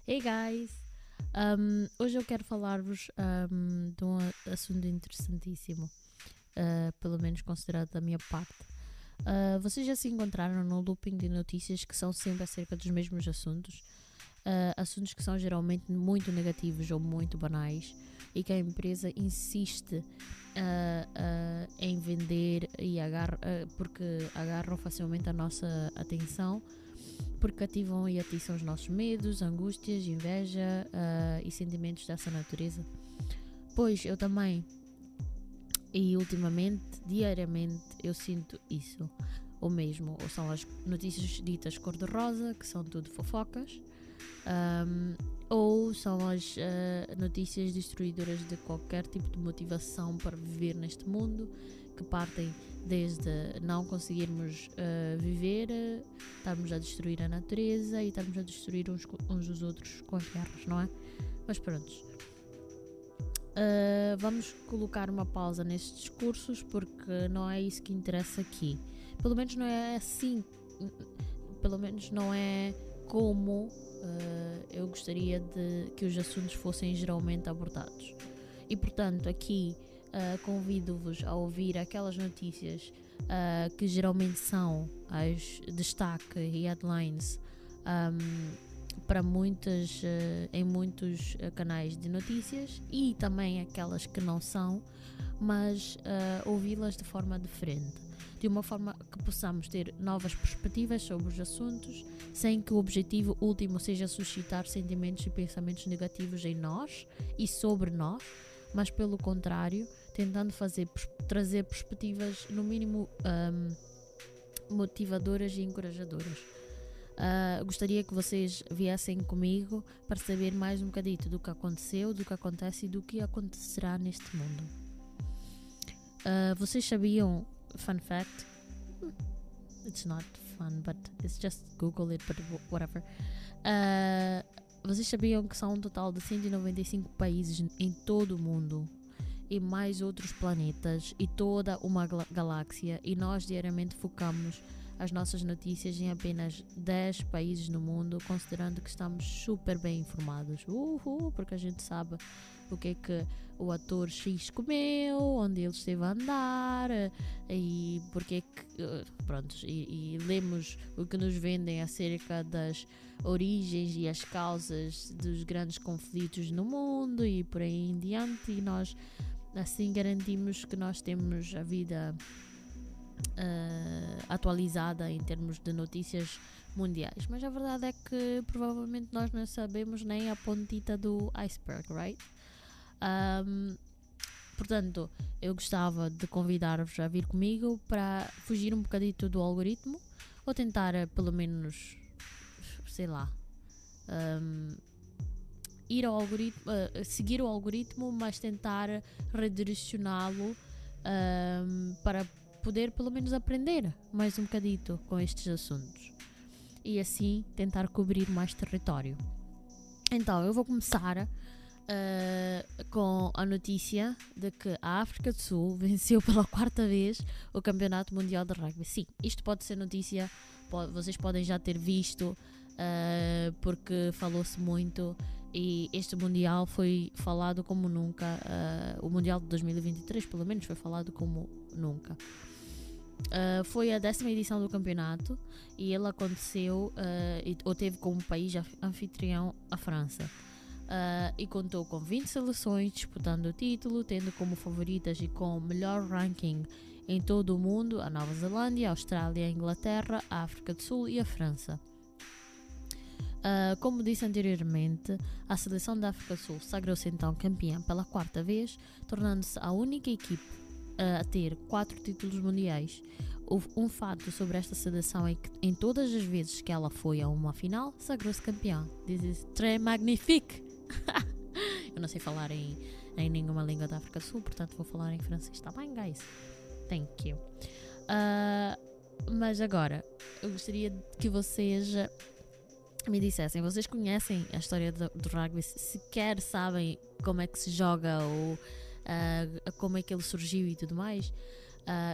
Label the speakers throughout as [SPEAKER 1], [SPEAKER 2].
[SPEAKER 1] Hey guys! Hoje eu quero falar-vos de um assunto interessantíssimo, pelo menos considerado da minha parte. Vocês já se encontraram no looping de notícias que são sempre acerca dos mesmos assuntos? Assuntos que são geralmente muito negativos ou muito banais e que a empresa insiste em vender e porque agarram facilmente a nossa atenção, porque cativam e atiçam os nossos medos, angústias, inveja e sentimentos dessa natureza. Pois eu também, e ultimamente, diariamente, eu sinto isso, o mesmo. Ou são as notícias ditas cor-de-rosa, que são tudo fofocas, ou são as notícias destruidoras de qualquer tipo de motivação para viver neste mundo, que partem desde não conseguirmos viver, estarmos a destruir a natureza e estarmos a destruir uns dos outros com as guerras, não é? Mas pronto. Vamos colocar uma pausa nestes discursos porque não é isso que interessa aqui. Pelo menos não é assim, pelo menos não é como eu gostaria de que os assuntos fossem geralmente abordados. E portanto aqui convido-vos a ouvir aquelas notícias que geralmente são as destaque e headlines para em muitos canais de notícias, e também aquelas que não são, mas ouvi-las de forma diferente, de uma forma que possamos ter novas perspectivas sobre os assuntos, sem que o objetivo último seja suscitar sentimentos e pensamentos negativos em nós e sobre nós, mas pelo contrário, tentando trazer perspectivas no mínimo motivadoras e encorajadoras. Gostaria que vocês viessem comigo para saber mais um bocadito do que aconteceu, do que acontece e do que acontecerá neste mundo. Vocês sabiam, fun fact, it's not fun, but it's just Google it, but whatever. Vocês sabiam que são um total de 195 países em todo o mundo e mais outros planetas e toda uma galáxia, e nós diariamente focamos as nossas notícias em apenas 10 países no mundo, considerando que estamos super bem informados. Porque a gente sabe o que é que o ator X comeu, onde ele esteve a andar, e porque é que, pronto, e lemos o que nos vendem acerca das origens e as causas dos grandes conflitos no mundo e por aí em diante, e nós assim garantimos que nós temos a vida atualizada em termos de notícias mundiais, mas a verdade é que provavelmente nós não sabemos nem a pontita do iceberg, right? Portanto, eu gostava de convidar-vos a vir comigo para fugir um bocadito do algoritmo, ou tentar pelo menos, sei lá, ir ao algoritmo, seguir o algoritmo, mas tentar redirecioná-lo para poder pelo menos aprender mais um bocadito com estes assuntos e assim tentar cobrir mais território. Então eu vou começar com a notícia de que a África do Sul venceu pela 4ª vez o Campeonato Mundial de Rugby. Sim, isto pode ser notícia, vocês podem já ter visto, porque falou-se muito, e este Mundial foi falado como nunca. O Mundial de 2023 pelo menos foi falado como nunca. Foi a 10ª edição do campeonato e ele aconteceu, ou teve como país anfitrião a França, e contou com 20 seleções disputando o título, tendo como favoritas e com melhor ranking em todo o mundo a Nova Zelândia, a Austrália, a Inglaterra, a África do Sul e a França. Como disse anteriormente, a seleção da África do Sul sagrou-se então campeã pela 4ª vez, tornando-se a única equipe a ter 4 títulos mundiais. Um fato sobre esta seleção é que em todas as vezes que ela foi a uma final, sagrou-se campeã. This is très magnifique. Eu não sei falar em nenhuma língua da África do Sul, portanto vou falar em francês. Tá bem, guys? Thank you. Mas agora, eu gostaria que vocês me dissessem, vocês conhecem a história do rugby? Sequer sabem como é que se joga ou como é que ele surgiu e tudo mais?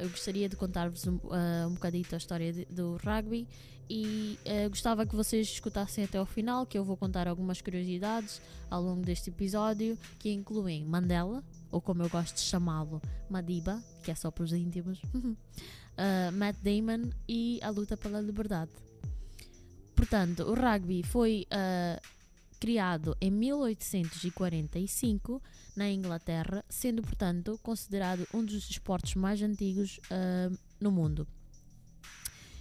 [SPEAKER 1] Eu gostaria de contar-vos um bocadito a história do rugby e gostava que vocês escutassem até ao final, que eu vou contar algumas curiosidades ao longo deste episódio, que incluem Mandela, ou como eu gosto de chamá-lo, Madiba, que é só para os íntimos, Matt Damon e a luta pela liberdade. Portanto, o rugby foi criado em 1845 na Inglaterra, sendo, portanto, considerado um dos esportes mais antigos no mundo.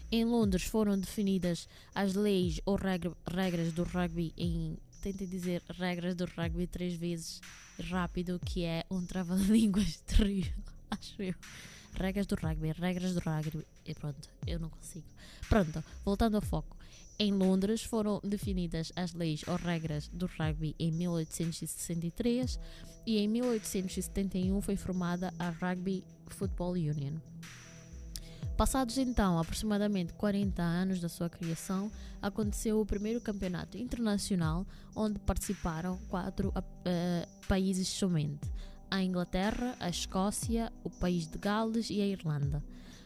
[SPEAKER 1] Em Londres foram definidas as leis ou regras do rugby tentem dizer regras do rugby 3 vezes rápido, que é um trava-línguas terrível, acho eu. Regras do rugby, e pronto, eu não consigo. Pronto, voltando ao foco. Em Londres foram definidas as leis ou regras do rugby em 1863 e em 1871 foi formada a Rugby Football Union. Passados então aproximadamente 40 anos da sua criação, aconteceu o primeiro campeonato internacional onde participaram 4 países somente: a Inglaterra, a Escócia, o país de Gales e a Irlanda.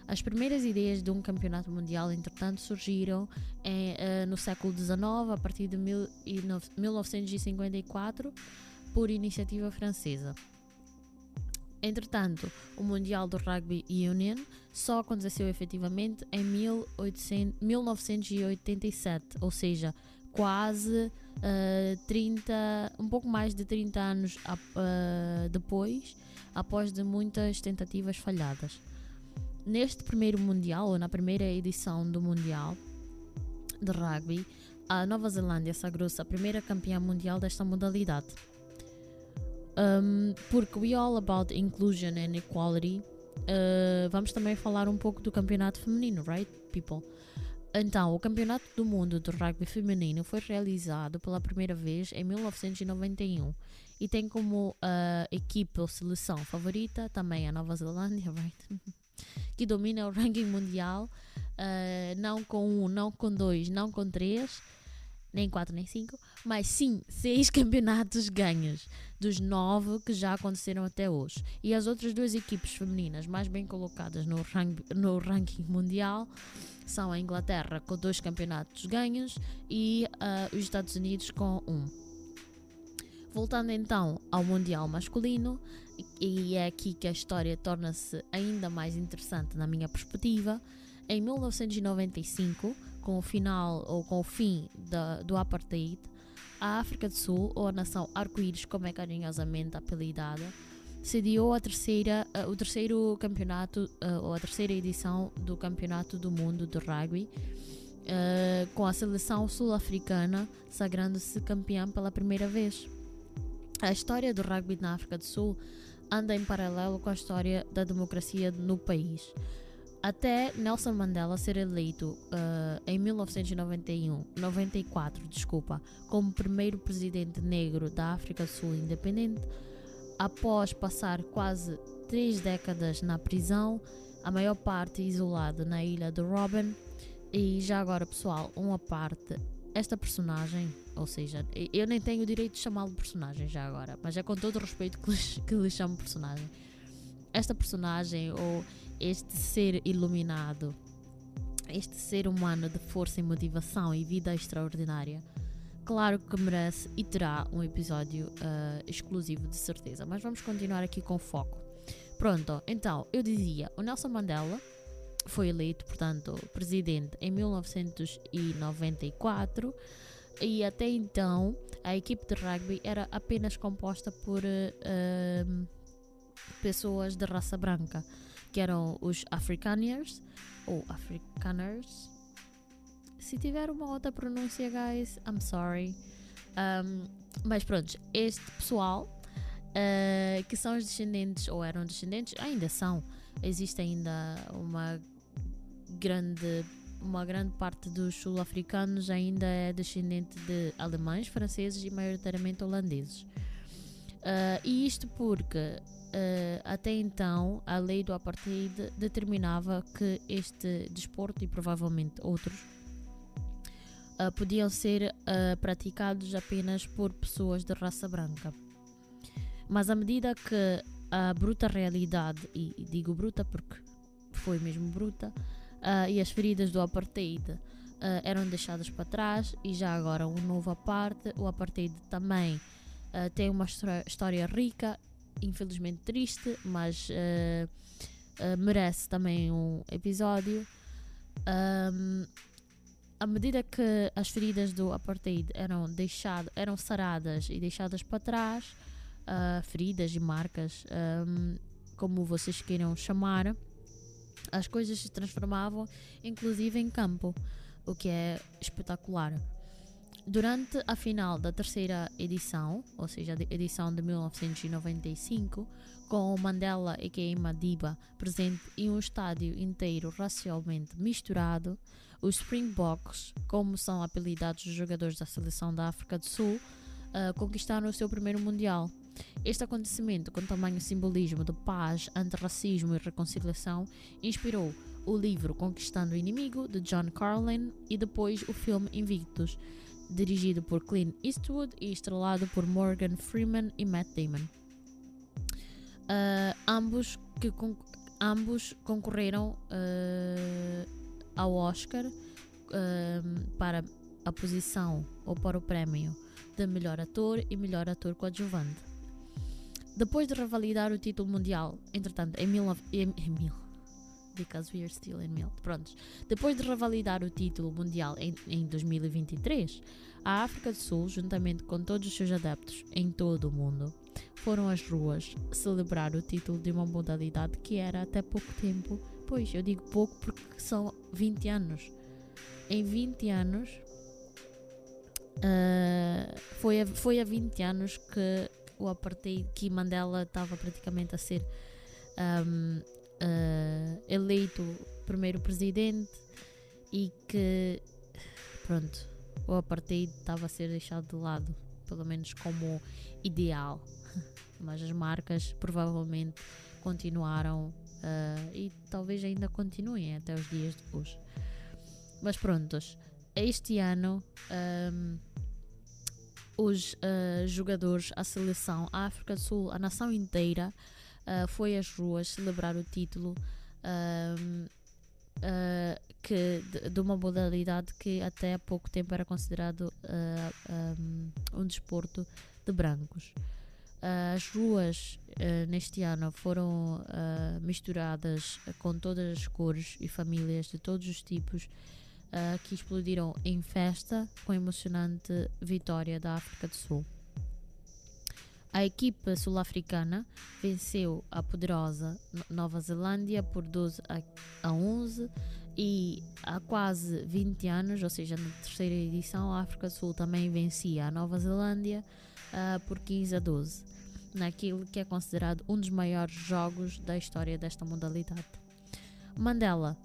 [SPEAKER 1] As primeiras ideias de um campeonato mundial, entretanto, surgiram no século XIX, a partir de 1954, por iniciativa francesa. Entretanto, o Mundial do Rugby Union só aconteceu efetivamente em 1987, ou seja, quase um pouco mais de 30 anos depois, após de muitas tentativas falhadas. Neste primeiro Mundial, ou na primeira edição do Mundial de Rugby, a Nova Zelândia sagrou-se a primeira campeã mundial desta modalidade. Porque we all about inclusion and equality, vamos também falar um pouco do campeonato feminino, right, people? Então, o Campeonato do Mundo de Rugby Feminino foi realizado pela primeira vez em 1991 e tem como equipe ou seleção favorita também a Nova Zelândia, right? Que domina o ranking mundial, não com 1, não com 2, não com 3, nem 4, nem 5, mas sim 6 campeonatos ganhos, dos 9 que já aconteceram até hoje. E as outras 2 equipes femininas mais bem colocadas no ranking mundial são a Inglaterra com 2 campeonatos ganhos e os Estados Unidos com 1. Voltando então ao Mundial masculino, e é aqui que a história torna-se ainda mais interessante na minha perspectiva. Em 1995, com o fim do Apartheid, a África do Sul, ou a nação arco-íris como é carinhosamente apelidada, sediou o terceiro campeonato, ou a terceira edição do Campeonato do Mundo de Rugby, com a seleção sul-africana sagrando-se campeã pela primeira vez. A história do rugby na África do Sul anda em paralelo com a história da democracia no país. Até Nelson Mandela ser eleito em 1994, como primeiro presidente negro da África do Sul independente, após passar quase 3 décadas na prisão, a maior parte isolado na ilha de Robben. E já agora, pessoal, uma parte, esta personagem, ou seja, eu nem tenho o direito de chamá-lo de personagem já agora, mas é com todo o respeito que lhe chamo personagem. Esta personagem, ou este ser iluminado, este ser humano de força e motivação e vida extraordinária, claro que merece e terá um episódio exclusivo de certeza. Mas vamos continuar aqui com foco. Pronto, então, eu dizia, o Nelson Mandela foi eleito, portanto, presidente em 1994 e até então a equipe de rugby era apenas composta por pessoas de raça branca, que eram os Afrikaners, ou Afrikaners. Se tiver uma outra pronúncia, guys, I'm sorry. Mas pronto, este pessoal, que são os descendentes, ou eram descendentes, ainda são, existe ainda uma grande parte dos sul-africanos ainda é descendente de alemães, franceses e maioritariamente holandeses. E isto porque até então a lei do Apartheid determinava que este desporto e provavelmente outros podiam ser praticados apenas por pessoas de raça branca. Mas à medida que a bruta realidade, e digo bruta porque foi mesmo bruta, e as feridas do apartheid eram deixadas para trás, e já agora uma nova parte. O apartheid também tem uma história rica, infelizmente triste, mas merece também um episódio. À medida que as feridas do apartheid eram saradas e deixadas para trás, feridas e marcas, como vocês queiram chamar, as coisas se transformavam inclusive em campo, o que é espetacular. Durante a final da terceira edição, ou seja, a edição de 1995, com Mandela a.k.a. Madiba presente em um estádio inteiro racialmente misturado, os Springboks, como são apelidados os jogadores da seleção da África do Sul, conquistaram o seu primeiro Mundial. Este acontecimento, com tamanho simbolismo de paz, antirracismo e reconciliação, inspirou o livro Conquistando o Inimigo, de John Carlin, e depois o filme Invictus, dirigido por Clint Eastwood e estrelado por Morgan Freeman e Matt Damon. Ambos concorreram ao Oscar para a posição ou para o prémio de melhor ator e melhor ator coadjuvante. Depois de revalidar o título mundial, entretanto, depois de revalidar o título mundial em 2023, a África do Sul, juntamente com todos os seus adeptos em todo o mundo, foram às ruas celebrar o título de uma modalidade que era até pouco tempo, pois eu digo pouco porque são 20 anos. Em 20 anos, foi há 20 anos que o apartheid, que Mandela estava praticamente a ser eleito primeiro presidente, e que pronto, o apartheid estava a ser deixado de lado, pelo menos como ideal, mas as marcas provavelmente continuaram e talvez ainda continuem até os dias de hoje. Mas prontos, este ano os jogadores, a seleção, a África do Sul, a nação inteira foi às ruas celebrar o título de uma modalidade que até há pouco tempo era considerado um desporto de brancos. As ruas neste ano foram misturadas com todas as cores e famílias de todos os tipos, que explodiram em festa com a emocionante vitória da África do Sul. A equipa sul-africana venceu a poderosa Nova Zelândia por 12-11, e há quase 20 anos, ou seja, na terceira edição, a África do Sul também vencia a Nova Zelândia por 15-12, naquilo que é considerado um dos maiores jogos da história desta modalidade. Mandela,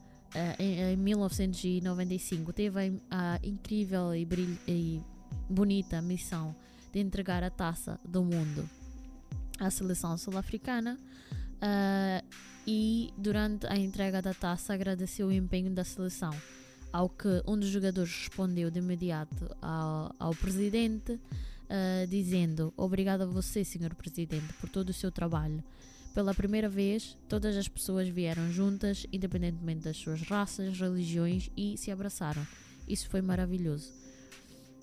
[SPEAKER 1] em 1995, teve a incrível e bonita missão de entregar a taça do mundo à seleção sul-africana, e durante a entrega da taça agradeceu o empenho da seleção, ao que um dos jogadores respondeu de imediato ao presidente, dizendo: "Obrigado a você, senhor presidente, por todo o seu trabalho. Pela primeira vez, todas as pessoas vieram juntas, independentemente das suas raças, religiões, e se abraçaram. Isso foi maravilhoso."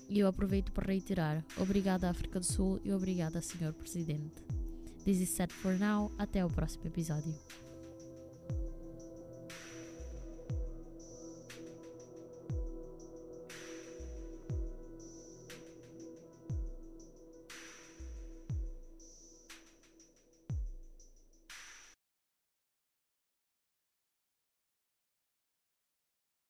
[SPEAKER 1] E eu aproveito para reiterar: obrigada, África do Sul, e obrigada, senhor presidente. This is set for now. Até o próximo episódio.